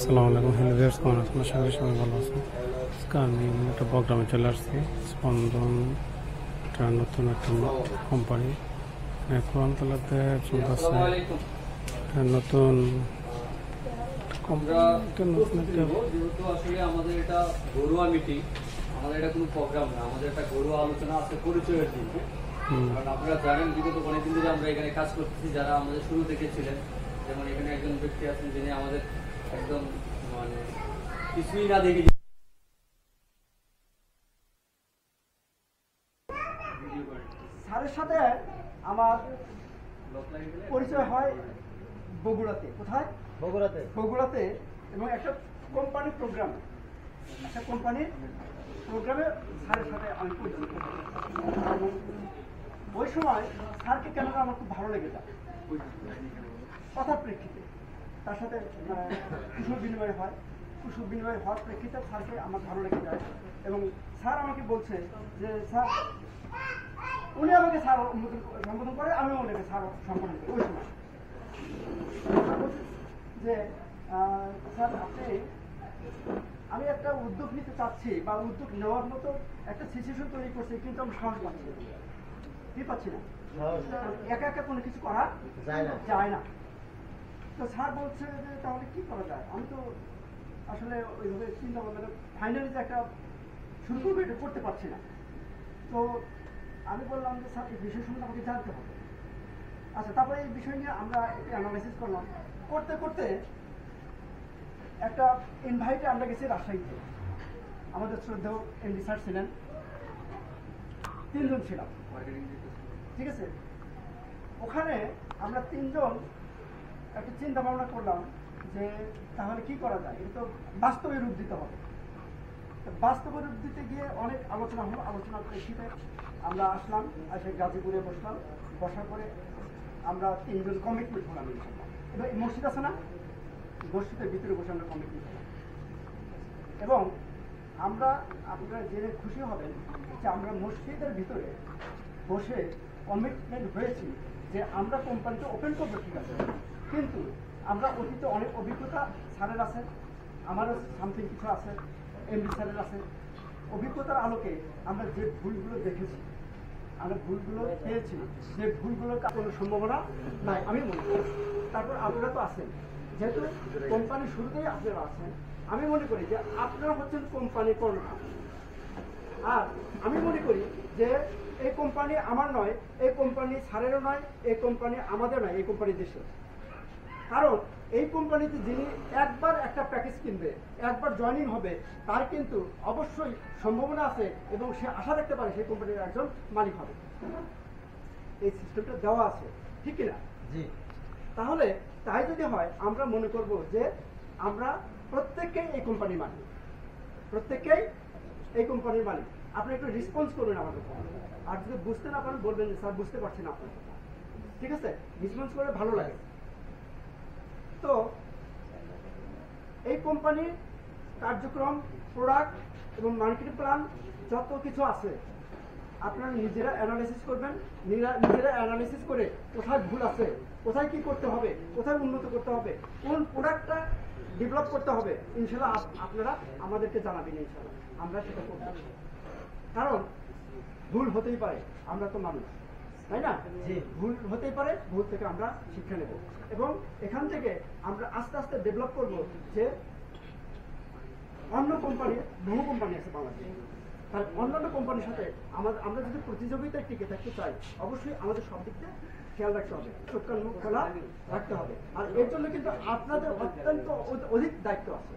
আসসালামু আলাইকুম। Hello viewers, কেমন আছেন? আশা করি সবাই ভালো আছেন। আজকে আমি একটা প্রোগ্রামে চলে আসছি। স্পন্দন একটা নতুন একটা কোম্পানি কোরআনতলাতে চলতেছে নতুন যেহেতু আসলে আমাদের এটা ঘরোয়া মিটিং, আমাদের এটা কোনো প্রোগ্রাম না, আমাদের একটা ঘরোয়া আলোচনা আছে পরিচয়ের দিন। কারণ আপনারা জানেন বিগত অনেকদিন ধরে আমরা এখানে কাজ করতেছি, যারা আমাদের শুরু থেকে ছিলেন। যেমন এখানে একজন ব্যক্তি আছেন যিনি আমাদের একদম মানে কিছুই না দেখে স্যারের সাথে আমার পরিচয় হয় বগুড়াতে। কোথায়? বগুড়াতে এবং একটা কোম্পানির প্রোগ্রামে স্যারের সাথে আমি পরিচয়। ওই সময় স্যারকে কেন আমার খুব ভালো লেগে যায়, কথার প্রেক্ষিতে তার সাথে কুশল বিনিময় হওয়ার প্রেক্ষিতে স্যারকে আমার ভালো লেগে যায়। এবং স্যার আমাকে বলছে যে স্যার, উনি আমাকে স্যার সম্বোধন করে, আমিও ওনাকে স্যার সম্বোধন করি। ওই সময় যে স্যার, আমি একটা উদ্যোগ নিতে চাচ্ছি বা উদ্যোগ নেওয়ার মতো একটা সিচুয়েশন তৈরি করছি, কিন্তু আমি সাহস পাচ্ছি না, একা একা কোনো কিছু করা যায় না। তো স্যার বলছে যে তাহলে কি করা যায়। আমি তো আসলে ওইভাবে চিন্তা ভাবনা ফাইনালি যে একটা শুরু করবো এটা করতে পারছি না। তো আমি বললাম যে স্যার, এই বিষয় সম্বন্ধে আমাকে জানতে হবে। আচ্ছা, তারপরে এই বিষয় নিয়ে আমরা একটু অ্যানালাইসিস করলাম। করতে করতে একটা ইনভাইটে আমরা গেছি রাজশাহীতে। আমাদের শ্রদ্ধেয় এমডি স্যার ছিলেন, 3 জন ছিলাম, ঠিক আছে। ওখানে আমরা 3 জন একটা চিন্তা ভাবনা করলাম যে তাহলে কি করা যায়, এটা তো বাস্তবে রূপ দিতে হবে। বাস্তবে রূপ দিতে গিয়ে অনেক আলোচনা হলো। আলোচনার প্রেক্ষিতে আমরা আসলাম, এসে গাজীপুরে বসলাম। বসার পরে আমরা 3 জন কমিটমেন্ট হলাম। এবার মসজিদ আছে না, মসজিদের ভিতরে বসে আমরা কমিটমেন্ট হলাম। এবং আপনারা জেনে খুশি হবেন যে আমরা মসজিদের ভিতরে বসে কমিটমেন্ট হয়েছি যে আমরা কোম্পানিটা ওপেন করবো, ঠিক আছে, কিন্তু আমরা অতীতে অনেক অভিজ্ঞতা স্যারের আছে, আমারও সামথিং কিছু আছে, এমডি স্যারের আছে। অভিজ্ঞতার আলোকে আমরা যে ভুলগুলো দেখেছি, আমরা ভুলগুলো পেয়েছি, যে ভুলগুলোর কোনো সম্ভাবনা নাই আমি মনে করি। তারপর আপনারা তো আছেন, যেহেতু কোম্পানির শুরুতেই আপনারা আছেন, আমি মনে করি যে আপনারা হচ্ছেন কোম্পানির কর্ণধার। আর আমি মনে করি যে এই কোম্পানি আমার নয়, এই কোম্পানি স্যারেরও নয়, এই কোম্পানি আমাদের নয়, এই কোম্পানি দেশের। কারণ এই কোম্পানিতে যিনি একবার একটা প্যাকেজ কিনবে, একবার জয়েনিং হবে, তার কিন্তু অবশ্যই সম্ভাবনা আছে এবং সে আশা রাখতে পারে সেই কোম্পানির একজন মালিক হবে। এই সিস্টেমটা দেওয়া আছে, ঠিক কিনা? জি। তাহলে তাই যদি হয়, আমরা মনে করব যে আমরা প্রত্যেককেই এই কোম্পানির মালিক, প্রত্যেককেই এই কোম্পানির মালিক। আপনি একটু রেসপন্স করুন আমাদের। আর যদি বুঝতে না পারেন বলবেন যে স্যার বুঝতে পারছি না আপনার, ঠিক আছে? রেসপন্স করে ভালো লাগে। তো এই কোম্পানির কার্যক্রম, প্রোডাক্ট এবং মার্কেটিং প্ল্যান যত কিছু আছে, আপনারা নিজেরা অ্যানালাইসিস করবেন। নিজেরা অ্যানালাইসিস করে কোথায় ভুল আছে, কোথায় কি করতে হবে, কোথায় উন্নত করতে হবে, কোন প্রোডাক্টটা ডেভেলপ করতে হবে, ইনশাল্লাহ আপনারা আমাদেরকে জানাবেন। ইনশাল্লাহ আমরা সেটা করব। কারণ ভুল হতেই পারে, আমরা তো মানুষ, তাই না? ভুল হতেই পারে, ভুল থেকে আমরা শিক্ষা নেব এবং এখান থেকে আমরা আস্তে আস্তে ডেভেলপ করব। যে অন্য কোম্পানি, বহু কোম্পানি আছে বাংলাদেশে, তার অন্যান্য কোম্পানির সাথে আমরা যদি প্রতিযোগিতায় টিকে থাকতে চাই, অবশ্যই আমাদের সব দিক থেকে খেয়াল রাখতে হবে, চোখ কান মুখ খোলা রাখতে হবে। আর এর জন্য কিন্তু আপনাদের অত্যন্ত অধিক দায়িত্ব আছে।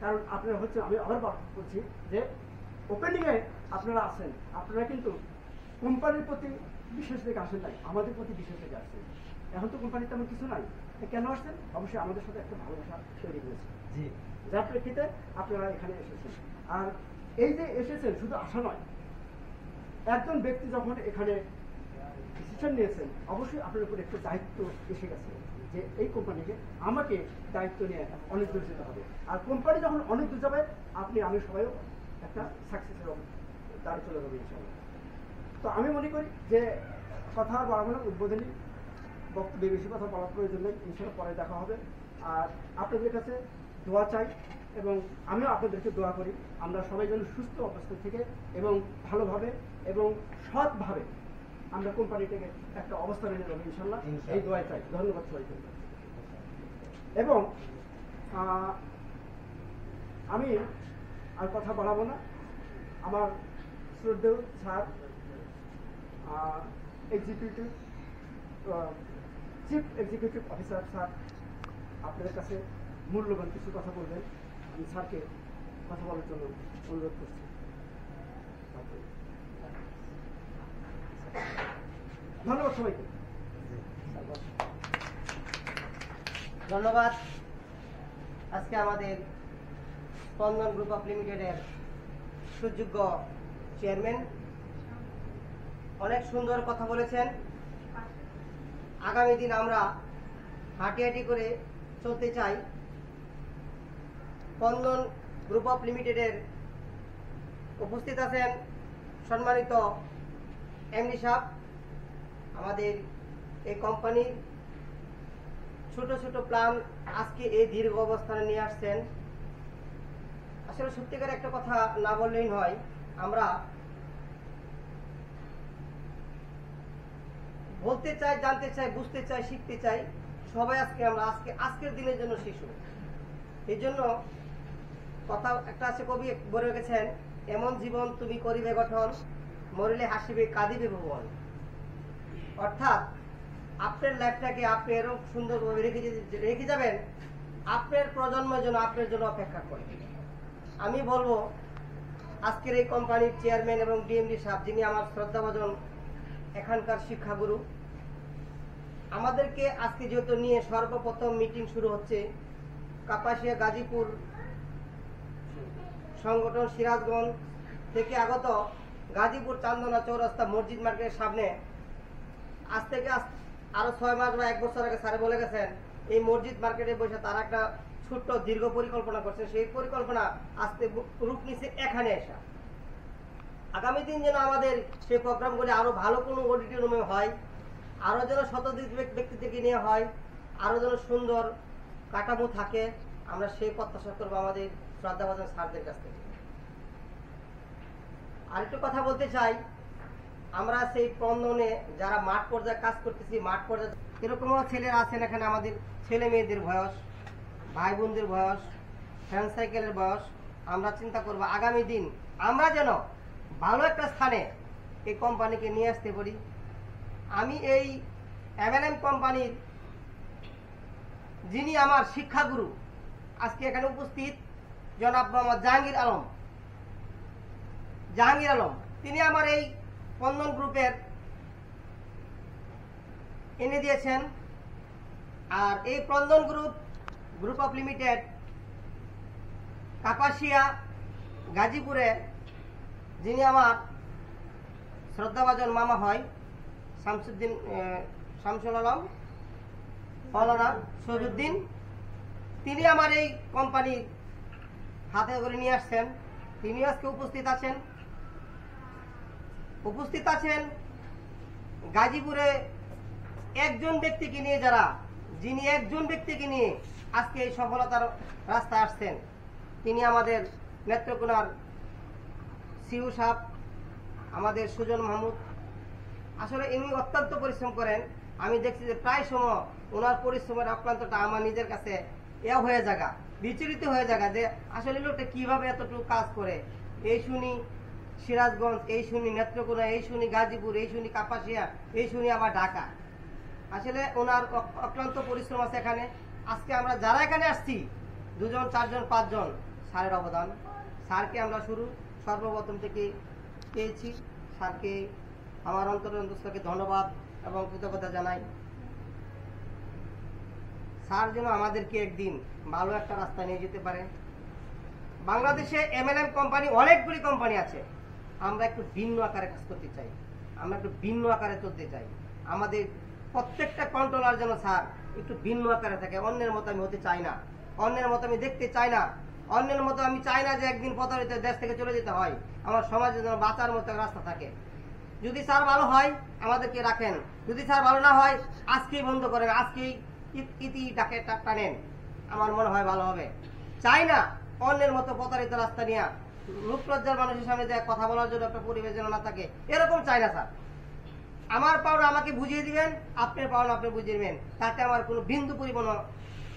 কারণ আপনারা হচ্ছে, আমি আবার বলছি যে ওপেনিংয়ে আপনারা আছেন, আপনারা কিন্তু কোম্পানির প্রতি বিশেষ দিকে আসেন নাই, আমাদের প্রতি বিশেষ দিকে আসছেন। এখন তো কোম্পানির তেমন কিছু নাই, কেন আসছেন? অবশ্যই আমাদের সাথে একটা ভালোবাসা তৈরি হয়েছে, জি, যার প্রেক্ষিতে আপনারা এখানে এসেছেন। আর এই যে এসেছেন শুধু আসা নয়, একজন ব্যক্তি যখন এখানে ডিসিশন নিয়েছেন, অবশ্যই আপনার উপর একটা দায়িত্ব এসে গেছে যে এই কোম্পানিকে আমাকে দায়িত্ব নিয়ে অনেক দূর যেতে হবে। আর কোম্পানি যখন অনেক দূর যাবে, আমি সবাইও একটা সাকসেসের দ্বারে চলে যাবে ইনশাআল্লাহ। তো আমি মনে করি যে কথা আর বাড়াবো না, উদ্বোধনী বক্তব্যে বেশি কথা বলার প্রয়োজন নেই। ইনশাআল্লাহ পরে দেখা হবে। আর আপনাদের কাছে দোয়া চাই এবং আমিও আপনাদেরকে দোয়া করি আমরা সবাই যেন সুস্থ অবস্থা থেকে এবং ভালোভাবে এবং সৎভাবে আমরা কোম্পানিটাকে একটা অবস্থানে নিয়ে যাবো ইনশাল্লাহ, এই দোয়া চাই। ধন্যবাদ সবাইকে। এবং আমি আর কথা বাড়াবো না, আমার শ্রদ্ধেয় sir executive chief executive officer sir আপনাদের কাছে মূল্যবান কিছু কথা বলবেন, আমি স্যারকে কথা বলার জন্য অনুরোধ করছি। ধন্যবাদ সবাইকে। ধন্যবাদ। আজকে আমাদের স্পন্দন গ্রুপ অফ লিমিটেডের সুযোগ্য চেয়ারম্যান অনেক সুন্দর কথা বলেছেন। আগামী দিন আমরা হাঁটি হাঁটি করে চলতে চাই। স্পন্দন গ্রুপ অফ লিমিটেডের উপস্থিত আছেন সম্মানিত এমডি সাহেব, আমাদের এই কোম্পানির ছোট ছোট প্ল্যান আজকে এই দীর্ঘ অবস্থানে নিয়ে আসছেন। আসলে সত্যিকার একটা কথা না বললেই নয়, আমরা বলতে চাই, জানতে চাই, বুঝতে চাই, শিখতে চাই। সবাই আজকের দিনের জন্য শিশু। এই জন্য কথা একটা আছে, কবি বলে রেখেছেন, এমন জীবন তুমি করিবে গঠন, মরিলে হাসিবে কাঁদিবে ভুবন। অর্থাৎ আপনার লাইফটাকে আপনি এরকম সুন্দরভাবে রেখে যাবেন, আপনার প্রজন্মের জন্য আপনার জন্য অপেক্ষা করে। আমি বলবো আজকের এই কোম্পানির চেয়ারম্যান এবং ডিএমডি সাহেব, যিনি আমার শ্রদ্ধাভাজন এখানকার শিক্ষাগুরু, আমাদেরকে আজকে যেহেতু নিয়ে সর্বপ্রথম মিটিং শুরু হচ্ছে কাপাসিয়া গাজীপুর সংগঠন সিরাজগঞ্জ থেকে আগত গাজীপুর চান্দনা চৌরাস্তা মসজিদ মার্কেটের সামনে, আজ থেকে আরো 6 মাস বা 1 বছর আগে স্যার বলে গেছেন এই মসজিদ মার্কেটে বসে তারা একটা ছোট্ট দীর্ঘ পরিকল্পনা করছেন। সেই পরিকল্পনা আজকে রূপ নিচ্ছে এখানে এসা। আগামী দিন যেন আমাদের সেই প্রোগ্রামগুলি আরো ভালো কোনো অডিটোরিয়ামে হয়, আরো যেন শতাধিক ব্যক্তি থেকে নিয়ে হয়, আরো যেন সুন্দর কাঠামো থাকে, আমরা সেই প্রত্যাশা করবো আমাদের শ্রদ্ধাভাজন স্যারদের কাছ থেকে। আরেকটু কথা বলতে চাই, আমরা সেই স্পন্দনে যারা মাঠ পর্যায়ে কাজ করতেছি, মাঠ পর্যায়ে এরকমও ছেলেরা আছেন এখানে, আমাদের ছেলে মেয়েদের বয়স, ভাই বোনদের বয়স, ফ্যান সাইকেলের বয়স। আমরা চিন্তা করব আগামী দিন আমরা যেন ভালো একটা স্থানে এই কোম্পানিকে নিয়ে আসতে পারি। আমি এই এমএলএম কোম্পানির যিনি আমার শিক্ষাগুরু, আজকে এখানে উপস্থিত জনাব মোহাম্মদ জাহাঙ্গীর আলম, তিনি আমার এই স্পন্দন গ্রুপের এনে দিয়েছেন। আর এই স্পন্দন গ্রুপ অফ লিমিটেড কাপাসিয়া গাজীপুরে যিনি আমার শ্রদ্ধাভাজন মামা হয়, শামসুল আলম মৌলানা শহীদুদ্দিন, তিনি আমার এই কোম্পানির হাতে করে নিয়ে আসছেন। তিনি আজকে উপস্থিত আছেন গাজীপুরে একজন ব্যক্তিকে নিয়ে, যিনি একজন ব্যক্তিকে নিয়ে আজকে এই সফলতার রাস্তায় আসছেন, তিনি আমাদের নেত্রকোনার সিউ সাহেব, আমাদের সুজন মাহমুদ। আসলে ইনি অত্যন্ত পরিশ্রম করেন। আমি দেখছি যে প্রায় সময় ওনার পরিশ্রমের অক্লান্তটা আমার নিজের কাছে হয়ে জায়গা, বিচলিত হয়ে জায়গা যে আসলে লোকটা কিভাবে এতটুকু কাজ করে। এই শুনি সিরাজগঞ্জ, এই শুনি নেত্রকোনা, এই শুনি গাজীপুর, এই শুনি কাপাসিয়া, এই শুনি আবার ঢাকা। আসলে ওনার অক্লান্ত পরিশ্রম আছে এখানে। আজকে আমরা যারা এখানে আসছি 2 জন 4 জন 5 জন, স্যারের অবদান। স্যারকে আমরা সর্বপ্রথম থেকে পেয়েছি। স্যারকে আমার অন্তরস্থকে ধন্যবাদ এবং কৃতজ্ঞতা জানাই। স্যার যেন আমাদেরকে একদিন ভালো একটা রাস্তা নিয়ে যেতে পারে। বাংলাদেশে এমএলএম কোম্পানি অনেকগুলি কোম্পানি আছে, আমরা একটু ভিন্ন আকারে কাজ করতে চাই, আমরা একটু ভিন্ন আকারে চলতে চাই। আমাদের প্রত্যেকটা কন্ট্রোলার যেন স্যার একটু ভিন্ন আকারে থাকে। অন্যের মতো আমি হতে চাই না, অন্যের মতো আমি দেখতে চাই না, অন্যের মতো আমি চাই না যে একদিন প্রতারিত দেশ থেকে চলে যেতে হয়। আমার সমাজে যেন বাঁচার মতো রাস্তা থাকে। যদি স্যার ভালো হয় আমাদেরকে রাখেন, যদি স্যার ভালো না হয় আজকেই বন্ধ করেন, আজকেই ইতি ডাকে টানেন, আমার মনে হয় ভালো হবে। চাই না অন্যের মতো প্রতারিত রাস্তা নিয়ে রূপলজ্জার মানুষের সামনে যে কথা বলার জন্য একটা পরিবেশ যেন না থাকে, এরকম চাই না স্যার। আমার পাওনা আমাকে বুঝিয়ে দিবেন, আপনার পাওনা আপনি বুঝিয়ে দিবেন, তাতে আমার কোনো বিন্দু পরিমাণ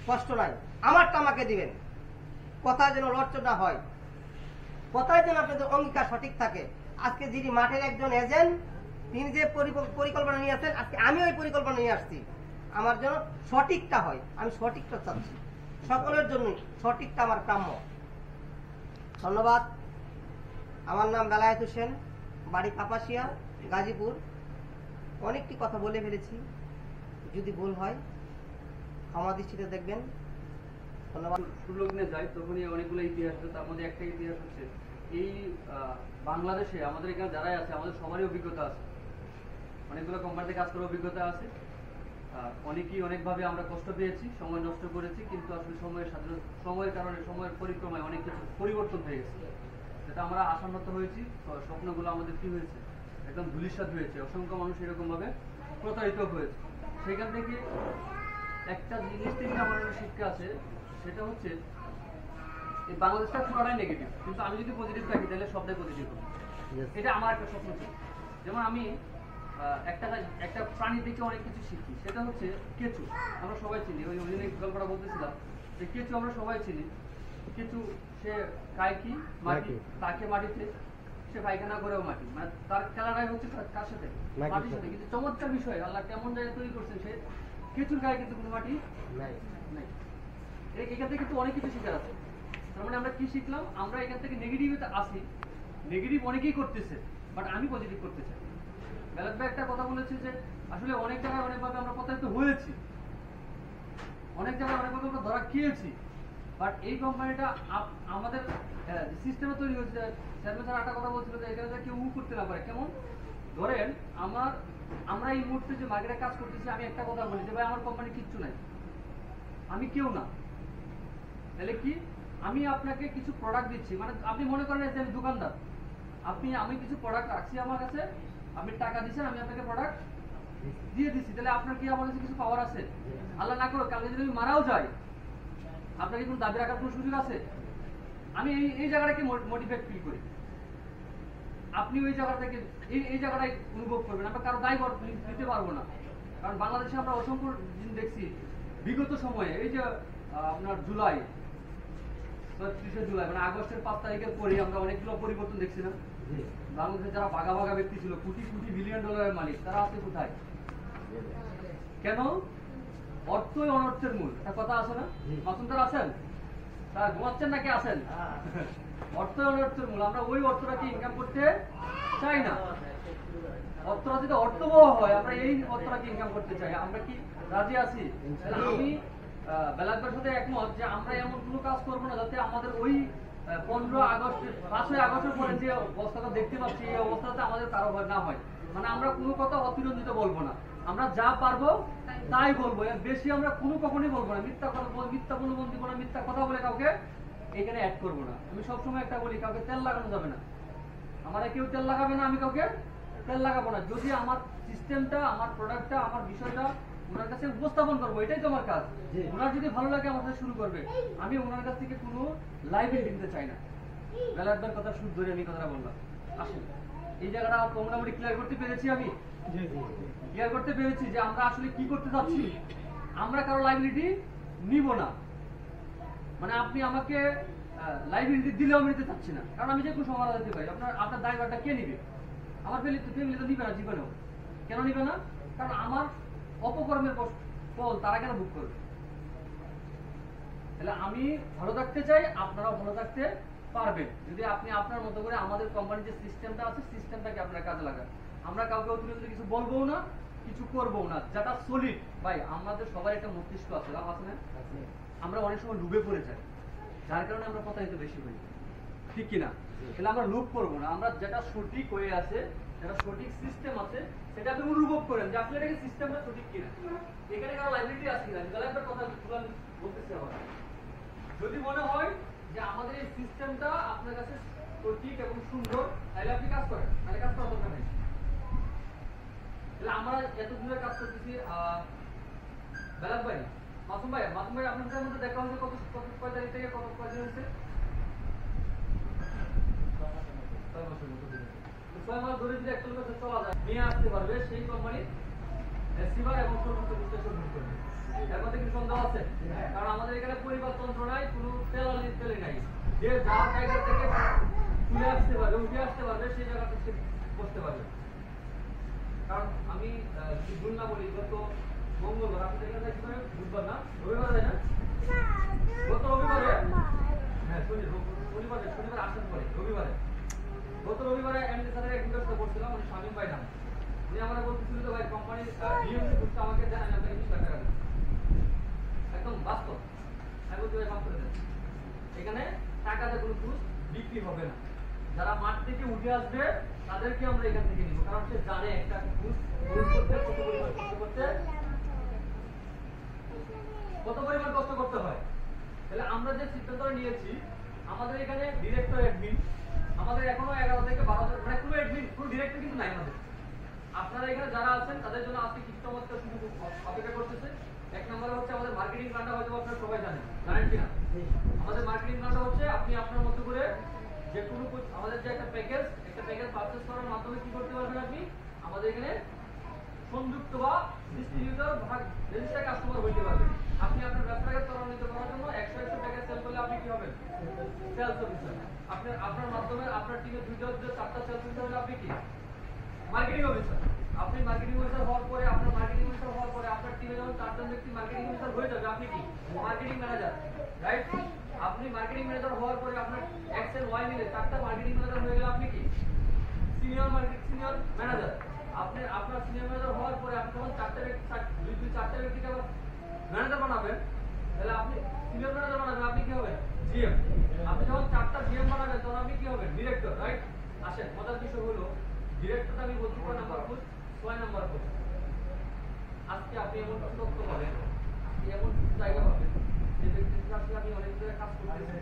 কষ্ট নাই। আমারটা আমাকে দিবেন, কথা যেন লড়চড় না হয়, কথায় যেন আপনাদের অঙ্গীকার সঠিক থাকে। আজকে যিনি মাঠের একজন এজেন্ট, তিনি যে পরিকল্পনা নিয়ে আসছেন, আজকে আমি ওই পরিকল্পনা নিয়ে আসছি। আমার যেন সঠিকটা হয়, আমি সঠিকটা চাচ্ছি, সকলের জন্যই সঠিকটা আমার কাম্য। ধন্যবাদ। আমার নাম বেলায়েত হোসেন, বাড়ি কাপাসিয়া, গাজীপুর। অনেকটি কথা বলে ফেলেছি, যদি ভুল হয় ক্ষমা দৃষ্টিতে দেখবেন। ধন্যবাদ। সুলগ্নে যাই তখনই অনেকগুলো ইতিহাস আছে, তার মধ্যে একটা ইতিহাস হচ্ছে এই বাংলাদেশে আমাদের এখানে যারাই আছে আমাদের সবারই অভিজ্ঞতা আছে, অনেকগুলো কোম্পানিতে কাজ করার অভিজ্ঞতা আছে। অনেকেই অনেকভাবে আমরা কষ্ট পেয়েছি, সময় নষ্ট করেছি, কিন্তু আসলে সময়ের কারণে, সময়ের পরিক্রমায় অনেক কিছু পরিবর্তন হয়ে গেছে, যেটা আমরা আশান্বিত হয়েছি। স্বপ্নগুলো আমাদের কি হয়েছে, একদম ধূলিসাৎ হয়েছে, অসংখ্য মানুষ এরকম ভাবে প্রতারিত হয়েছে। সেখান থেকে একটা জিনিস থেকে আমার শিক্ষা আছে, সেটা হচ্ছে এই বাংলাদেশটা পুরোটাই নেগেটিভ, কিন্তু আমি যদি পজিটিভ থাকি তাহলে সবটাই পজিটিভ হবে। এটা আমার একটা স্বপ্ন ছিল। যেমন আমি একটা প্রাণী দেখে অনেক কিছু শিখি, সেটা হচ্ছে কেঁচু। আমরা সবাই চিনি, ওই গল্পটা বলতেছিলাম যে কেঁচু আমরা সবাই চিনি। কেঁচু সে খায় কি? মাটি। তাকে মাটিতে সে পায়খানা করেও মাটি, মানে তার খেলাটাই হচ্ছে কার সাথে? মাটির সাথে। কিন্তু চমৎকার বিষয়, আল্লাহ কেমন জায়গায় তৈরি করছেন, সে কেঁচুর গায়ে কিন্তু কোনো মাটি নাই। এখান থেকে কিন্তু অনেক কিছু শিখার আছে। তার মানে আমরা কি শিখলাম? আমরা এখান থেকে নেগেটিভিতে আসি, নেগেটিভ অনেকেই করতেছে, বাট আমি পজিটিভ করতে চাই। বেলাত ভাই একটা কথা বলেছে যে আসলে অনেক জায়গায় অনেকভাবে আমরা প্রতারিত হয়েছি, অনেক জায়গায় অনেকভাবে আমরা ধরা খেয়েছি, বাট এই কোম্পানিটা আমাদের সিস্টেমে তৈরি হয়েছে। স্যার একটা কথা বলছিল যে এখানে কেউ করতে না পারে। কেমন? ধরেন আমরা এই মুহূর্তে যে মার্কেটে কাজ করতেছি, আমি একটা কথা বলি যে ভাই আমার কোম্পানি কিচ্ছু নাই, আমি কেউ না। তাহলে কি? আমি আপনাকে কিছু প্রোডাক্ট দিচ্ছি, মানে আপনি মনে করেন যে আমি দোকানদার, আমি কিছু প্রোডাক্ট রাখছি আমার কাছে, আপনি টাকা দিচ্ছেন, আমি আপনাকে প্রোডাক্ট দিয়ে দিচ্ছি, তাহলে আপনার কি আমার কাছে কিছু পাওয়ার আছে? আল্লাহ না করো কালকে যদি আমি মারাও যাই, আপনার কি কোনো দাবি রাখার কোনো সুযোগ আছে? আমি এই জায়গাটাকে মোটিভেট ফিল করি। আপনি ওই জায়গা থেকে এই জায়গাটাই অনুভব করবেন, আমরা কারো দায় নিতে পারবো না। কারণ বাংলাদেশে আমরা অসংখ্য দিন দেখছি বিগত সময়ে, এই যে আপনার জুলাই 30 জুলাই মানে আগস্টের 5 তারিখের পরে আমরা অনেকগুলো পরিবর্তন দেখছি না? বাংলাদেশে যারা ভাগা ব্যক্তি ছিল, কোটি কোটি বিলিয়ন ডলারের মালিক, তারা আছে কোথায়? কেন? অর্থই অনর্থের মূল, একটা কথা আছে না? মাসুম স্যার আছেন? তারা ঘুমাচ্ছেন নাকি আছেন? অর্থই অনর্থের মূল। আমরা ওই অর্থটাকে ইনকাম করতে চাই না। অর্থটা যদি অর্থবহ হয়, আমরা এই অর্থটাকে ইনকাম করতে চাই। আমরা কি রাজি আছি? আমি বেলাকবার সাথে একমত যে আমরা এমন কোনো কাজ করবো না যাতে আমাদের ওই 5ই আগস্টের পরে যে অবস্থাটা দেখতে পাচ্ছি, এই অবস্থাতে আমাদের কারো না হয়। মানে আমরা কোনো কথা অতিরঞ্জিত বলবো না, আমরা যা পারবো তাই বলবো, এর বেশি আমরা কখনই বলবো না। মিথ্যা বলবো না, মিথ্যা কথা বলে কাউকে এখানে অ্যাড করবো না। আমি সবসময় একটা বলি, কাউকে তেল লাগানো যাবে না। আমার কেউ তেল লাগাবে না, আমি কাউকে তেল লাগাবো না। যদি আমার সিস্টেমটা, আমার প্রোডাক্টটা, আমার বিষয়টা ওনার কাছে উপস্থাপন করবো, এটাই তো আমার কাজ। ওনার যদি ভালো লাগে আমার সাথে শুরু করবে, আমি ওনার কাছ থেকে কোনো লাইবিলিটি নিতে চাই না। বেলাকবার কথা সুদ ধরে আমি কথাটা বললাম। আসেন, এই জায়গাটা মোটামুটি ক্লিয়ার করতে পেরেছি। আমি ক্লিয়ার করতে পেরেছি যে আমরা আসলে কি করতে চাচ্ছি। আমরা কারো লাইবিলিটি নিব না, মানে আপনি আমাকে লাইবিলিটি দিলেও আমি নিতে চাচ্ছি না, কারণ আমি যে কোনো সমাধান দিতে পারি। আপনার দায়ভারটা কে নিবে? আমার ফ্যামিলি তো নিবে না জীবনেও। কেন নিবে না? কারণ আমার অপকর্মের ফল তারা কেন ভোগ করবে? তাহলে আমি ভালো থাকতে চাই, আপনারাও ভালো থাকতে পারবেন যদি আপনি আপনার মতো করে আমাদের কোম্পানির যে সিস্টেমটা আছে, সিস্টেমটাকে আপনার কাজে লাগান। আমরা কাউকে অতিরিক্ত কিছু বলবো না, কিছু করবো না, যেটা সলিড। ভাই আমাদের সবার একটা মস্তিষ্ক আছে, লাভ আছে না? আমরা অনেক সময় ডুবে পড়ে যাই, যার কারণে আমরা প্রতারিত বেশি হই, ঠিক কিনা? তাহলে আমরা লুপ করবো না, আমরা যেটা সঠিক হয়ে আছে, যেটা সঠিক সিস্টেম আছে, সেটা আপনি অনুভব করেন যে আসলে এটাকে সিস্টেমটা সঠিক কিনা, এখানে কারো লাইবিলিটি আছে কিনা। তাহলে একটা কথা বলতেছি আবার, যদি মনে হয় যে আমাদের এই সিস্টেমটা আপনার কাছে সঠিক এবং সুন্দর, তাহলে আপনি কাজ করেন, তাহলে কাজ করার দরকার নেই। তাহলে আমরা এত দূরে কাজ করতেছি বেলাক ভাই, মাসুম ভাই আপনাদের মধ্যে দেখা হয়েছে কয় তারিখ থেকে কয় দিন হয়েছে? 6 মাসের মতো দিন। 6 মাস ধরে যদি একটা লোক চলা যায় নিয়ে আসতে পারবে সেই কোম্পানি রিসিভার এবং সর্বোচ্চ বিশ্লেষণ করবে। এর মধ্যে কি সন্দেহ আছে? কারণ আমাদের এখানে পরিবারতন্ত্র নাই, কোনো তেলে নাই। যে যার জায়গা থেকে তুলে আসতে পারবে, উঠে আসতে পারবে, সেই জায়গাতে সে বসতে পারবে। কারণ আমি ভুল না বলি, গত মঙ্গলবার আপনাদের এখানে কি করে বুধবার না রবিবার তাই না? গত রবিবারে হ্যাঁ শনিবার আসার পরে গত রবিবারে এমডি স্যারের এক ভিডিওতে বলছিলাম, উনি শামীম ভাই নাম। উনি আমরা বলতেছিল যে ভাই কোম্পানির ডিএমসি বুঝতে আমাকে দেন, আমি আপনাকে 20 লাখ টাকা দেব। একদম বাস্তব। আমি বলছি ভাই মাফ করে দেন, এখানে টাকাতে কোনো ঘুষ বিক্রি হবে না। যারা মাঠ থেকে উঠে আসবে তাদেরকে আমরা এখান থেকে নিব, কারণ সে জানে একটা ঘুষ করতে কত পরিমাণ কষ্ট করতে হয়। তাহলে আমরা যে সিদ্ধান্ত নিয়েছি, আমাদের এখানে ডিরেক্টর অ্যাডমিন আমাদের এখনো 11 থেকে 12 মানে কোনো অ্যাডমিন কোনো ডিরেক্টর কিন্তু নাই আমাদের। আপনারা এখানে যারা আছেন তাদের জন্য আজকে কিছু চমৎকার সুযোগ অপেক্ষা করতেছে। এক নম্বরে হচ্ছে আমাদের মার্কেটিং প্ল্যানটা হয়তো আপনারা সবাই জানেন কিনা? আমাদের মার্কেটিং প্ল্যানটা হচ্ছে আপনি আপনার মতো করে যে কোনো আমাদের যে একটা প্যাকেজ পারচেজ করার মাধ্যমে কি করতে পারবেন, আপনি আমাদের এখানে সংযুক্ত বা ডিস্ট্রিবিউটর বা রেজিস্টার কাস্টমার হইতে পারবেন। আপনি আপনার ব্যবসাকে ত্বরান্বিত করার জন্য 100 প্যাকেজ সেল করলে আপনি কি হবেন? Sales officer. আপনার মাধ্যমে আপনার টিমে 2-4টা সেলস অফিসার হলে আপনি কি? Marketing officer. আপনি মার্কেটিং অফিসার হওয়ার পরে আপনার টিমে যখন 4জন ব্যক্তি মার্কেটিং অফিসার হয়ে যাবে, আপনি কি? Marketing manager, right? আপনি মার্কেটিং ম্যানেজার হওয়ার পরে আপনার এক্স এন্ড ওয়াই মিলে 4টা মার্কেটিং ম্যানেজার হয়ে গেলে আপনি কি? Senior manager. আপনার সিনিয়র ম্যানেজার হওয়ার পরে আপনি যখন 4টা ব্যক্তিকে ম্যানেজার বানাবেন, তাহলে আপনি সিনিয়র ম্যানেজার বানাবেন, আপনি কি হবেন? জিএম। আপনি যখন 4টা জিএম বানাবেন তখন আপনি কি হবেন? Director, right? আসেন, মজার বিষয় হলো ডিরেক্টরটা আমি বলছি 6 নাম্বার পোস্ট, 6 নাম্বার পোস্ট। আজকে আপনি এমন তথ্য পাবেন, এমন জায়গা পাবেন যে ব্যক্তির সাথে আমি অনেক ধরে কাজ করতেছি,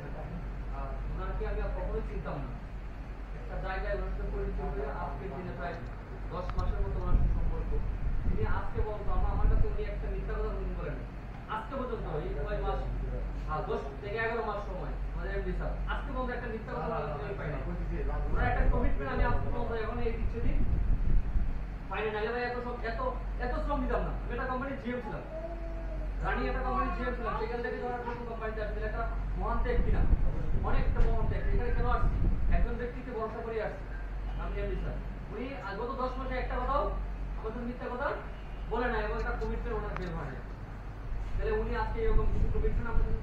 ওনাকে আমি কখনোই চিনতাম না। একটা জায়গায় ওনার সাথে পরিচয় হয়ে আজকের দিনে প্রায় 10 মাসের মতো ওনার সাথে সম্পর্ক। তিনি আজকে বলতো আমার কাছে উনি একটা মিথ্যা কথা বলেন আজকে পর্যন্ত এই 6 মাস 10 থেকে 11 মাস সময় আমাদের এমডি স্যার আজকে পর্যন্ত একটা মিথ্যা কথা বলতে পারি না। ওনার একটা কমিটমেন্ট আমি আজকে পর্যন্ত এখন এই দিচ্ছি দিন ফাইনাল ভাই এত শ্রম দিতাম না। আমি একটা কোম্পানির জিএম ছিলাম, রানি একটা কোম্পানির জিএম ছিলাম। সেখান থেকে যখন প্রথম কোম্পানিতে আসছিল একটা মহান ত্যাগ কিনা, অনেকটা মহান ত্যাগ। এখানে কেন আসছি? একজন ব্যক্তিকে ভরসা করে আসছি, আমি এমডি স্যার। উনি গত 10 মাসে একটা কথাও আমাদের মিথ্যা কথা বলে না এবং একটা কমিটমেন্ট ওনার বের হয় না। তাহলে উনি আজকে এরকম কিছু কমিটমেন্ট আমাদের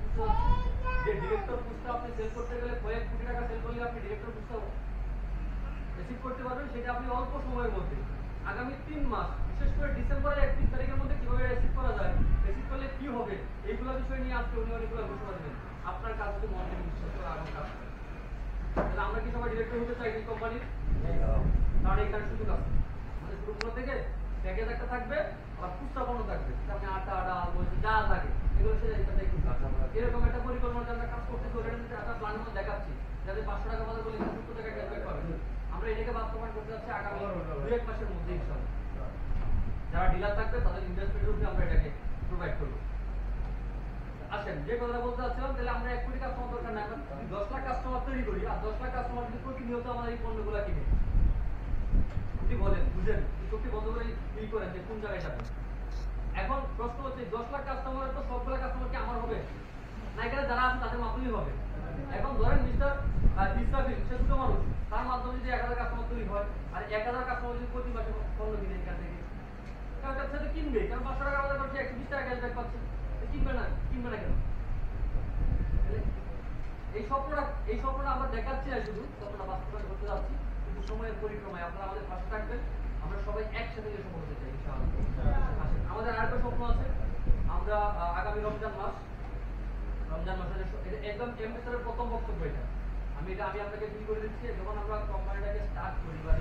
যে ডিরেক্টর পোস্টটা আপনি সেল করতে গেলে কয়েক কোটি টাকা সেল করলে আপনি ডিরেক্টর পোস্টটা রিসিভ করতে পারবেন, সেটা আপনি অল্প সময়ের মধ্যে আগামী 3 মাস, বিশেষ করে ডিসেম্বরের 31 তারিখের মধ্যে কিভাবে রিসিভ করা যায়, রিসিভ করলে কি হবে, এইগুলো বিষয় নিয়ে আজকে উনি অনেকগুলো ঘোষণা দেবেন। আপনার কাজ হচ্ছে মন থেকে বিশ্বাস করে আগাম কাজ করা। তাহলে আমরা কি সবাই ডিরেক্টর হতে চাই এই কোম্পানির? কারণ এখানে সুযোগ আছে। আমাদের গ্রুপগুলো থেকে প্যাকেজ একটা থাকবে, আবার পুস্তাপনও থাকবে। আপনি আটা ডাল বলছি যা থাকে এগুলো সেটা এরকম একটা পরিকল্পনা আমরা কাজ করতে চলে একটা প্ল্যান মধ্যে দেখাচ্ছি, যাতে 500 টাকা বাজার বলে 70 টাকা ক্যাশব্যাক পাবেন। আমরা এটাকে বাস্তবায়ন করতে যাচ্ছি আগামী 2-1 মাসের মধ্যে ইনশাআল্লাহ। যারা ডিলার থাকবে তাদের ইনভেস্টমেন্টের উপরে আমরা এটাকে প্রোভাইড করবো। আসেন, যে কথাটা বলতে চাচ্ছিলাম, তাহলে আমরা 1 কোটি কাস্টমার দরকার নাই, আমরা 10 লাখ কাস্টমার তৈরি করি। আর 10 লাখ কাস্টমার যদি প্রতিনিয়ত আমাদের এই পণ্যগুলো কিনে, আপনি বলেন বুঝেন চোখটি বন্ধ করে ই করেন যে কোন জায়গায় যাবেন। এখন প্রশ্ন হচ্ছে 10 লাখ কাস্টমার তো সবগুলো কাস্টমার কি আমার হবে না? এখানে যারা আছে তাদের মাধ্যমেই হবে। এখন ধরেন মিস্টার ইসরাফিল, সে দুটো মানুষ, তার মাধ্যমে যদি 1000 কাস্টমার তৈরি হয় আর 1000 কাস্টমার যদি প্রতি মাসে পণ্য কিনে এখান থেকে, কারণ তার সাথে কিনবে, কারণ 500 টাকা আমাদের করছে 120 টাকা ক্যাশব্যাক পাচ্ছে, কিনবে না কেন? এই স্বপ্নটা আমরা দেখাচ্ছি না, শুধু স্বপ্নটা বাস্তবায়ন করতে যাচ্ছি। কিন্তু সময়ের পরিক্রমায় আপনারা আমাদের পাশে থাকবেন, আমরা সবাই একসাথে সফল হতে চাই ইনশাআল্লাহ। আমাদের আরেকটা স্বপ্ন আছে, আমরা আগামী রমজান মাসে একদম এমএসআর প্রথম বক্তব্য এটা আমি আপনাকে ফিল করে দিচ্ছি। যখন আমরা কোম্পানিটাকে স্টার্ট করি বা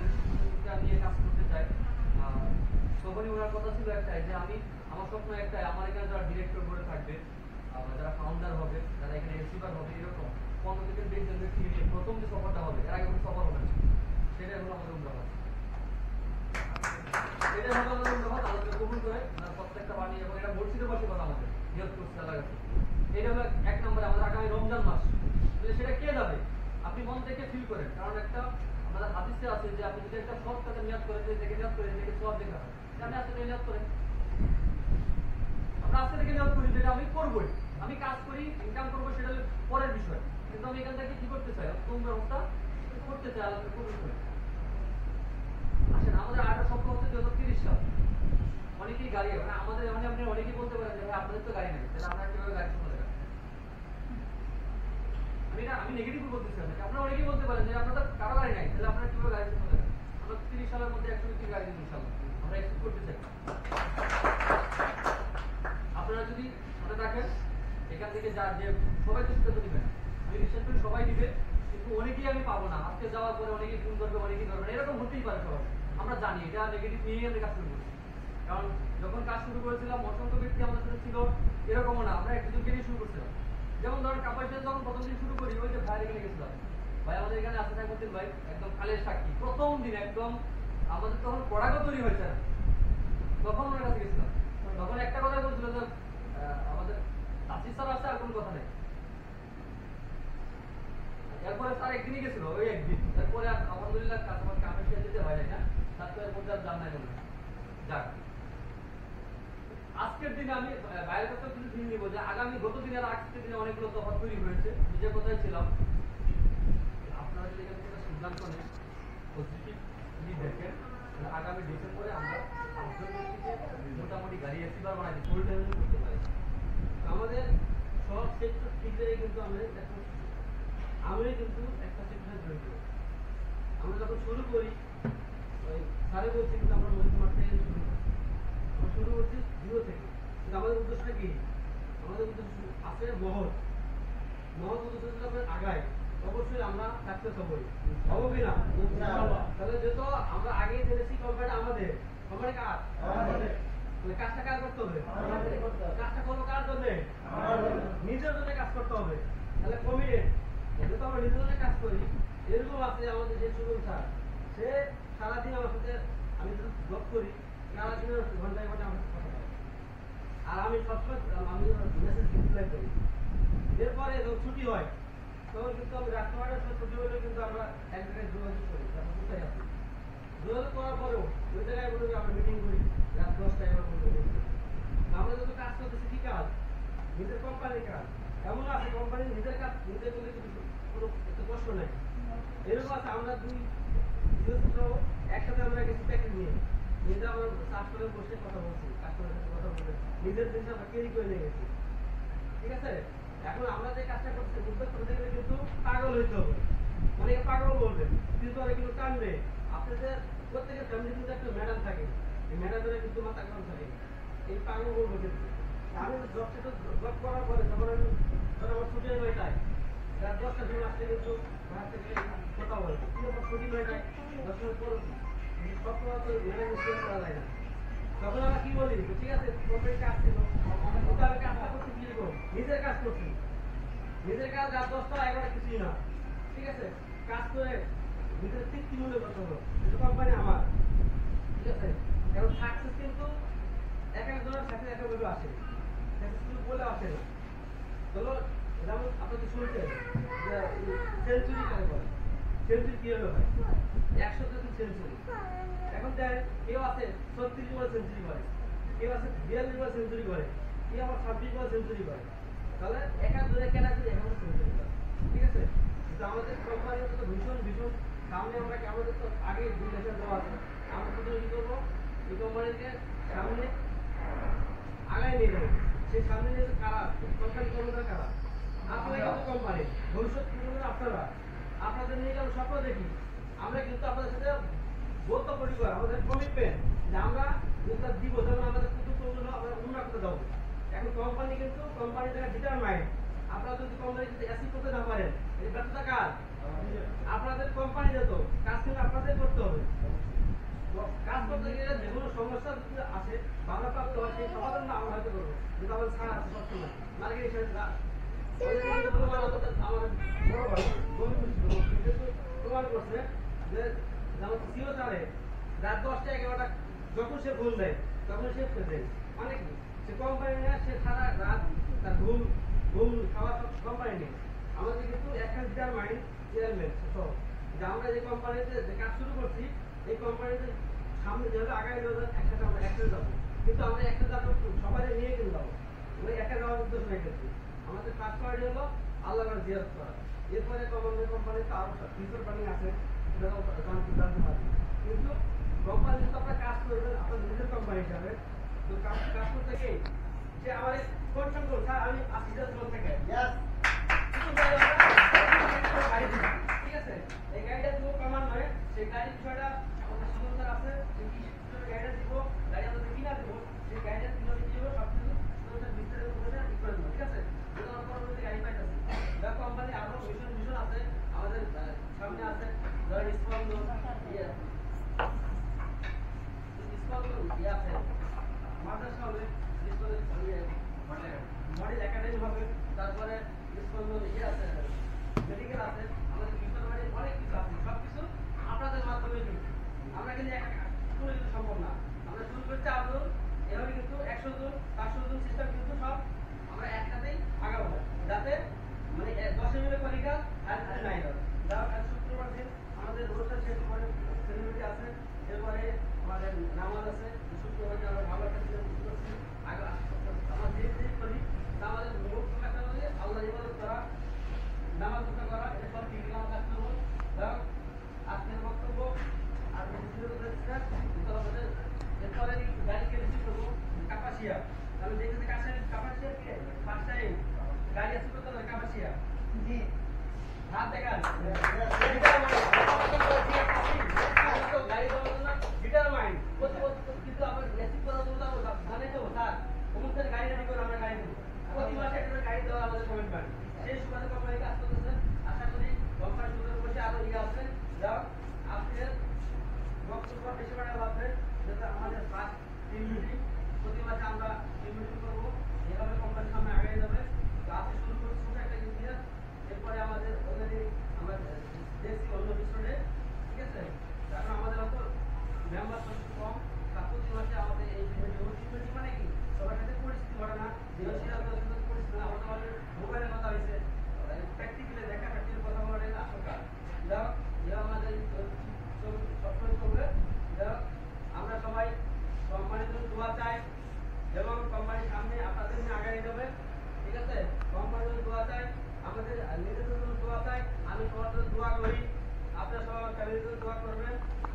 নিয়ে কাজ করতে চাই, তখনই ওনার কথা ছিল একটাই, যে আমার স্বপ্ন একটাই, আমার এখানে যারা ডিরেক্টর করে থাকবে, যারা ফাউন্ডার হবে, যারা এখানে রিসিভার হবে, এরকম 15 থেকে 20 জন ব্যক্তি নিয়ে প্রথম যে সফরটা হবে, এর আগে কোনো সফর হবে না, সেটাই হলো আমাদের উমরাহ। এটাই হলো আমাদের উমরাহ। আলোচনা কবুল করে প্রত্যেকটা বাণী, এবং এটা মসজিদের পাশে কথা আমাদের নিয়োগ করছে আল্লাহর কাছে। এটা হলো এক নম্বরে আমাদের আগামী রমজান মাস। তাহলে সেটা কে যাবে? আপনি মন থেকে ফিল করেন, কারণ একটা আমাদের হাদিসে আছে যে আপনি যদি একটা সৎ কাজে নিয়ত করেন, যে থেকে নিয়ত করেন, যেটা সওয়াব দেখা হয়, আপনি আজকে থেকে নিয়ত করেন। আমরা আজকে থেকে নিয়ত করি যেটা আমি করবই, আমি কাজ করি, ইনকাম করবো, সেটা হলো পরের বিষয়, কিন্তু আমি এখান থেকে কি করতে চাই? উত্তম ব্যবস্থা করতে চাই, আল্লাহ কবুল করে। আসেন, আমাদের আটা স্বপ্ন হচ্ছে 2030 সাল। অনেকেই গাড়ি, মানে আমাদের মানে আপনি অনেকেই বলতে পারেন যে ভাই আপনাদের তো গাড়ি নেই, তাহলে আমরা কিভাবে গাড়ি চালাতে পারি? আমি নেগেটিভ বলতেছি না, আপনারা অনেকেই বলতে পারেন যে আপনাদের কারো গাড়ি নাই, তাহলে আপনারা কিভাবে গাড়ি চালাতে পারেন? আমরা 30 সালের মধ্যে 100 গাড়ি দিন ইনশাআল্লাহ আমরা এক্সপোর্ট করতে চাই। আপনারা যদি মনে রাখেন এখান থেকে যা যে সবাই তো সিদ্ধান্ত নেবেন, আমি বিশ্বাস করি সবাই দিবে, কিন্তু অনেকেই আমি পাবো না, আজকে যাওয়ার পরে অনেকেই ফোন করবে, অনেকেই করবে না, এরকম হতেই পারে সবাই। আমরা জানি এটা নেগেটিভ নিয়েই আমরা কাজ শুরু করি, কারণ যখন কাজ শুরু করেছিলাম অসংখ্য ব্যক্তি আমাদের সাথে ছিল, এরকমও না, আমরা একজনকে নিয়ে শুরু করছিলাম। যেমন ধরেন কাপাইতে যখন প্রথম দিন শুরু করি, ওই যে ভাইয়ের এখানে গেছিলাম, ভাই আমাদের এখানে আসতে থাকতেন, ভাই একদম কালের সাক্ষী, প্রথম দিন একদম আমাদের তখন পড়াগো তৈরি হয়েছে না, তখন ওনার কাছে গেছিলাম, তখন একটা কথা বলছিল যে আমাদের তাসিস স্যার আসছে, আর কোনো কথা নেই। এরপরে স্যার একদিনই গেছিল, ওই একদিন, এরপরে আলহামদুলিল্লাহ কাস্টমার কামের শেষ যেতে হয় না, তারপরে মধ্যে আর জান নাই বলে যাক। আজকের দিনে আমি বাইরের কথা কিছু দিন নিব যে আগামী গত দিনের আজকের দিনে অনেকগুলো তফাৎ তৈরি হয়েছে। নিজের কথাই ছিলাম, আপনারা যদি এখান থেকে সিদ্ধান্ত নেন, পজিটিভলি দেখেন, আগামী ডিসেম্বরে আমরা মোটামুটি গাড়ি এসিবার বানাই ফুল টাইম করতে পারি। আমাদের সব সেক্টর ঠিক জায়গায় কিন্তু আমি কিন্তু একটা সেক্টরে জড়িত। আমরা যখন শুরু করি, ওই স্যারে বলছি কিন্তু আমরা মধ্যমাঠ থেকে শুরু করি, আমরা শুরু করছি 0 থেকে। কিন্তু আমাদের উদ্দেশ্যটা কি? আমাদের উদ্দেশ্য আছে মহৎ উদ্দেশ্য যদি আমরা আগাই, অবশ্যই আমরা সাকসেস হবই, হবো কিনা? তাহলে যেহেতু আমরা আগেই জেনেছি কোম্পানিটা আমাদের, কোম্পানি কার? তাহলে কাজটা কার করতে হবে? কাজটা করবো কার জন্য? নিজের জন্য কাজ করতে হবে। তাহলে কমিটেড, যেহেতু আমরা নিজের জন্য কাজ করি, এরকম আছে আমাদের যে সুযোগ স্যার, সে সারাদিন আমার সাথে, আমি যদি জব করি সারাদিনের ঘন্টায় ঘন্টায় আমার সাথে কথা বলে, আর আমি সবসময় আমি মেসেজ রিপ্লাই করি। এরপরে যখন ছুটি হয় তখন কিন্তু আমি রাত 9টার সময় ছুটি হলে কিন্তু আমরা এক জায়গায় যোগাযোগ করি, তারপর কোথায় আছি, যোগাযোগ করার পরেও ওই জায়গায় বলে আমরা মিটিং করি রাত 10টায় আবার বলতে করি। আমরা যত কাজ করতেছি কি কাজ? নিজের কোম্পানির কাজ। এমন আছে কোম্পানির নিজের কাজ নিজে করলে কিন্তু কোনো একটু কষ্ট নেই। এরকম আছে আমরা দুই একসাথে আমরা গেছি প্যাকেজ নিয়ে, নিজে আমরা চাষ করে বসে কথা বলছি, কাস্টমারের সাথে কথা বলে নিজের জিনিস আমরা ক্যারি করে নিয়ে গেছি, ঠিক আছে? এখন আমরা যে কাজটা করছি উদ্যোগ করতে গেলে কিন্তু পাগল হইতে হবে, অনেকে পাগল বলবেন, কিন্তু অনেক কিন্তু টানবে। আপনাদের প্রত্যেকের ফ্যামিলি কিন্তু একটা ম্যাডাম থাকে, এই ম্যাডামের কিন্তু মাথা গরম থাকে, এই পাগল বলবো কিন্তু। আমি জব করার পরে যখন আমি আমার ছুটি 9টায়, রাত 10টার সময় আসলে কিন্তু বাড়ি থেকে কথা বলে আমার ছুটি 9টায়, 10 মিনিট পর সব সময় তো ম্যাডাম স্টেজ করা যায় না। তখন আমরা কি বলি, ঠিক আছে কোম্পানির কাজ ছিল, কিন্তু আমি কাজটা করতে কি করবো? নিজের কাজ করছি, নিজের কাজ রাত 10টা 11টা কিছুই না, ঠিক আছে? কাজ করে নিজের তৃপ্তি মনে করতে হবে, কিন্তু কোম্পানি আমার, ঠিক আছে? এখন সাকসেস কিন্তু এক একজনের সাথে একভাবে আসে, শুধু বলে আসে না। চলো যেমন আপনাদের শুনছেন যে সেঞ্চুরি করে বলে, সেঞ্চুরি কিভাবে হয়? 100 সেঞ্চুরি। এখন দেখ কেউ আছে 36 বলে সেঞ্চুরি করে, কেউ আছে 42 বলে সেঞ্চুরি করে, কেউ আবার 26 বলে সেঞ্চুরি করে। তাহলে এক একজনের ক্যাটাগরি এখন সেঞ্চুরি করে, ঠিক আছে? কিন্তু আমাদের কোম্পানির তো ভীষণ সামনে, আমরা আমাদের তো আগে 2 লেখার দেওয়া আছে, আমরা প্রথমে কি করবো? এই কোম্পানিকে সামনে আগায় নিয়ে যাবো। সেই সামনে নিয়ে কারা সরকারি কর্মচারী, কারা? আপনারা কিন্তু কোম্পানি, ভবিষ্যৎ আপনারা, আপনাদের নিয়ে আমরা স্বপ্ন দেখি, আমরা কিন্তু আপনাদের সাথে বলতে পরিবার, আমাদের কমিটমেন্ট যে আমরা যেটা দিব, যেমন আমাদের কুতুবগুলো আমরা অন্য করতে যাবো। এখন কোম্পানি কিন্তু কোম্পানি থেকে ডিটারমাইন্ড, আপনারা যদি কোম্পানি যদি অ্যাসিভ করতে না পারেন, এই ব্যর্থতা কার? আপনাদের কোম্পানি যেত কাজ কিন্তু আপনাদের করতে হবে। কাজ করতে গেলে যে কোনো সমস্যা যদি আসে, বাধা প্রাপ্ত হয়, সেই সমাধান আমরা হয়তো করবো, কিন্তু আমাদের ছাড়া আছে সবসময় মার্কেট হিসেবে প্রমাণ করছে যে যেমন সিও স্যারে রাত 10টা 11টা যখন সে ফোন দেয় তখন সে দেয়, মানে কি সে কোম্পানি নিয়ে সে সারা রাত তার ঘুম খাওয়া সব কোম্পানি নেই। আমাদের কিন্তু একটা ডিটারমাইন্ড চেয়ারম্যান তো যে আমরা যে কোম্পানিতে যে কাজ শুরু করছি এই কোম্পানিতে সামনে যেভাবে আগামী 2001 আমরা একটা যাবো, কিন্তু আমরা একটা যাবো সবাই নিয়ে কিন্তু যাবো, ওই একা যাওয়ার উদ্দেশ্য রেখেছি। আমাদের ফার্স্ট প্রায়োরিটি হলো আল্লাহর জিয়ারত করা। এরপরে কোম্পানিতে আরো ফিউচার প্ল্যানিং আছে, সেটাও জানতে পারি। কিন্তু কোম্পানি তো আপনার কাজ করবেন আপনার নিজের কোম্পানি হিসাবে, তো কাজ করতে গিয়ে যে আমার কোনসম করুন স্যার আমি আসিদার জোন থেকে ঠিক আছে, এই গাড়িটা দিব কমান নয়, সেই গাড়ির বিষয়টা আমাদের সুন্দর স্যার আছে, সেই কি গাড়িটা দিব, গাড়ি আমাদের কিনা দিব, সেই গাড়িটা কিনে দিব সব কিছু বিস্তারিত করে করে দেবো, ঠিক আছে। যেটা পরবর্তী গাড়ি পাইতেছি কোম্পানি আরো মিশন আছে আমাদের সামনে আছে, ধরেন স্পন্দন আছে, মাদ্রাসা হবে, মডেল একাডেমি হবে, তারপরে স্পন্দন আছে, মেডিকেল আছে, আমাদের ফিউচার বাড়ি অনেক কিছু আছে, সব কিছু আপনাদের মাধ্যমে কিন্তু আমরা কিন্তু শুরু কিন্তু সম্ভব না। আমরা শুরু করতে আন্দোলন এভাবে কিন্তু 100 জন 500 জন সিস্টেম কিন্তু সব আমরা একসাথেই আগাবো, যাতে মানে 10 মিলে পরীক্ষা আর নাই হবে। যার কাজ শুক্রবার দিন আমাদের অনুষ্ঠান শেষ করে সেলিব্রিটি আছে, এরপরে আমাদের নামাজ আছে, শুক্রবার আমরা ভালো একটা দিন করছি। আগে আমরা যে করি আমাদের মূল কাজটা হচ্ছে আল্লাহ ইবাদত করা, নামাজ করা, এরপর কি কাজ করবো আজকের বক্তব্য আর এরপরে গাড়িকে রিসিভ করবো কাপাসিয়া। আমি দেখেছি কাপাসিয়া কে পাঁচটায় গাড়ি আছে করতে হবে কাপাসিয়া জি হাত দেখান গাড়ি দেওয়ার জন্য ডিটারমাইন্ড কিন্তু আমার রিসিভ করার জন্য জানাই দেবো স্যার অমুক গাড়ি রেডি করে আমরা গাড়ি দেবো, প্রতি মাসে একটা গাড়ি দেওয়া আমাদের কমিটমেন্ট। সেই সুবাদে কোম্পানি কাজ করতেছে, আশা করি কোম্পানি সুদের বসে আরো ইয়ে আছে। যাও আজকের বক্তব্য বেশি বাড়া লাগবে, যেটা আমাদের ফার্স্ট টিম মিটিং, প্রতি মাসে আমরা টিম মিটিং করবো, এভাবে কোম্পানির সামনে আগে যাবে। আজকে শুরু করছি একটা ইতিহাস, এরপরে আমাদের অলরেডি আমরা দেখছি অন্য বিষয়ে, ঠিক আছে। কারণ আমাদের অত মেম্বার সংখ্যা কম, তার প্রতি মাসে আমাদের এই টিম মিটিং মানে কি সবার সাথে পরিস্থিতি ঘটে না, পরিস্থিতি না হতে পারলে মোবাইলের কথা হয়েছে, প্র্যাকটিক্যালি দেখা প্র্যাকটিক্যাল কথা বলার আসল কাজ। যাও আমাদের সবসময় করবে। যাও আমরা সবাই কোম্পানির জন্য দোয়া চাই এবং কোম্পানির সামনে আপনাদের জন্য আগায় যাবে, ঠিক আছে। কোম্পানির জন্য দোয়া চাই, আমাদের নিজেদের জন্য দোয়া চাই, আমি সবার জন্য দোয়া করি, আপনারা সবার ফ্যামিলির জন্য দোয়া করবেন।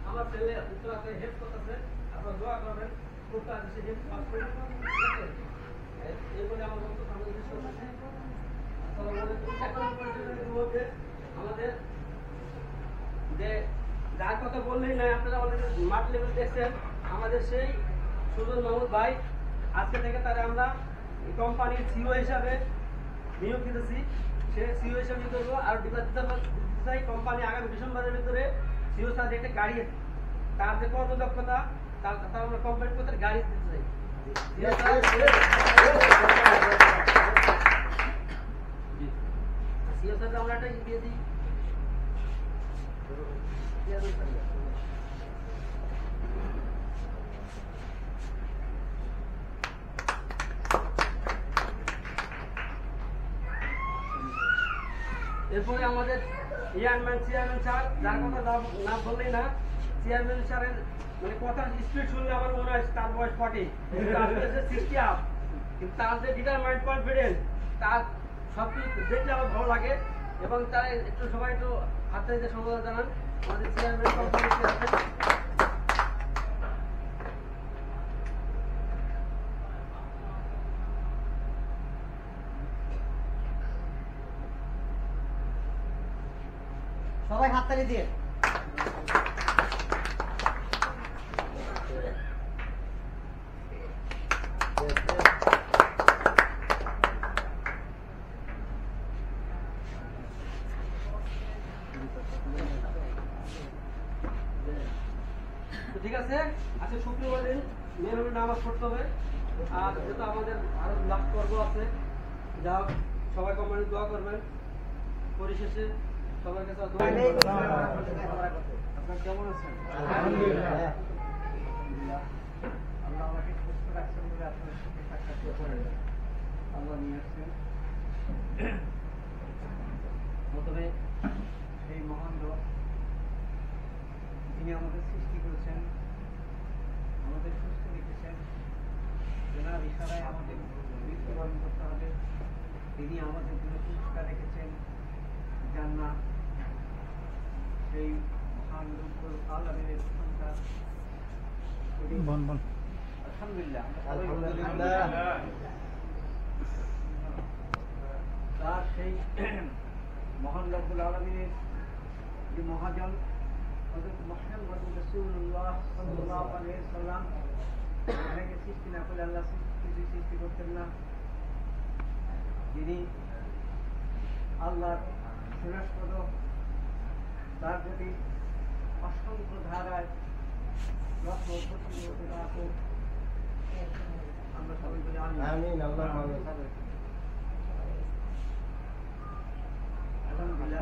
আমার ছেলে উত্তর আছে হেল্প করতেছে, আপনারা দোয়া করবেন, খুব কাজ সে হেল্প পাস করবেন, ঠিক আছে। এই বলে আমার বক্তব্য আমাদের শেষ করতেছি। আমাদের যে যার কথা বললেই না, আপনারা আমাদের মাঠ লেভেল দেখছেন, আমাদের সেই সুজন মাহমুদ ভাই আজকে থেকে তারা আমরা কোম্পানির সিও হিসাবে নিয়োগ দিতেছি, সে সিও হিসাবে নিয়োগ করবো। আর চাই কোম্পানি আগামী ডিসেম্বরের ভিতরে সিও সাথে একটা গাড়ি তার যে কর্মদক্ষতা তার আমরা কোম্পানির কোথায় গাড়ি দিতে চাই। সিও সাথে আমরা একটা দিয়ে দিই। এরপরে আমাদের চেয়ারম্যান স্যার, যার কথা না বললেই না, চেয়ারম্যান স্যারের মানে কথার স্পিড শুনলে আমার মনে হয় তার বয়স 40, কিন্তু 60 আপ, কিন্তু তার যে ডিটারমাইন্ড কনফিডেন্স, তার সব কিছু দেখলে আমার ভালো লাগে। এবং তারা একটু সবাই একটু হাতে সম্বোধন জানান আমাদের চেয়ারম্যান কোম্পানি সবাই হাততালি দিয়ে ঠিক আছে। আজকে শুক্রবার দিন মেয়ের হলে নামাজ পড়তে হবে, আর যেহেতু আমাদের আরো লাস্ট পর্ব আছে, যা সবাই কোম্পানি দোয়া করবেন। পরিশেষে সবার কাছে আপনার কেমন আছেন? রাখছেন বলে আপনার সাথে সাক্ষাৎ করেন আল্লাহ নিয়ে আসছেন। প্রথমে সেই মহান রব যিনি আমাদের সৃষ্টি করেছেন, আমাদের সুস্থ রেখেছেন, যেনার ইশারায় আমাদের মৃত্যুবরণ করতে হবে, তিনি আমাদের জন্য পুরস্কার রেখেছেন জান্নাত। সেই মহান রব্বুল আলামিনের প্রশংসা করি। আলহামদুলিল্লাহ, তার সেই মহান রব্বুল আলামিনের যে মহাজন হযরত মুহাম্মদ রাসূলুল্লাহ সাল্লাল্লাহু আলাইহি সাল্লাম এটাকে সৃষ্টি না করলে আল্লাহ কিছু সৃষ্টি করতেন না। যিনি আল্লাহর সুরাস্পদ, তার প্রতি অসংখ্য ধারায় রত্ন প্রতিনিধি হতে থাকুক। আমরা সবাই বলি আমিন। আল্লাহ আলহামদুলিল্লাহ।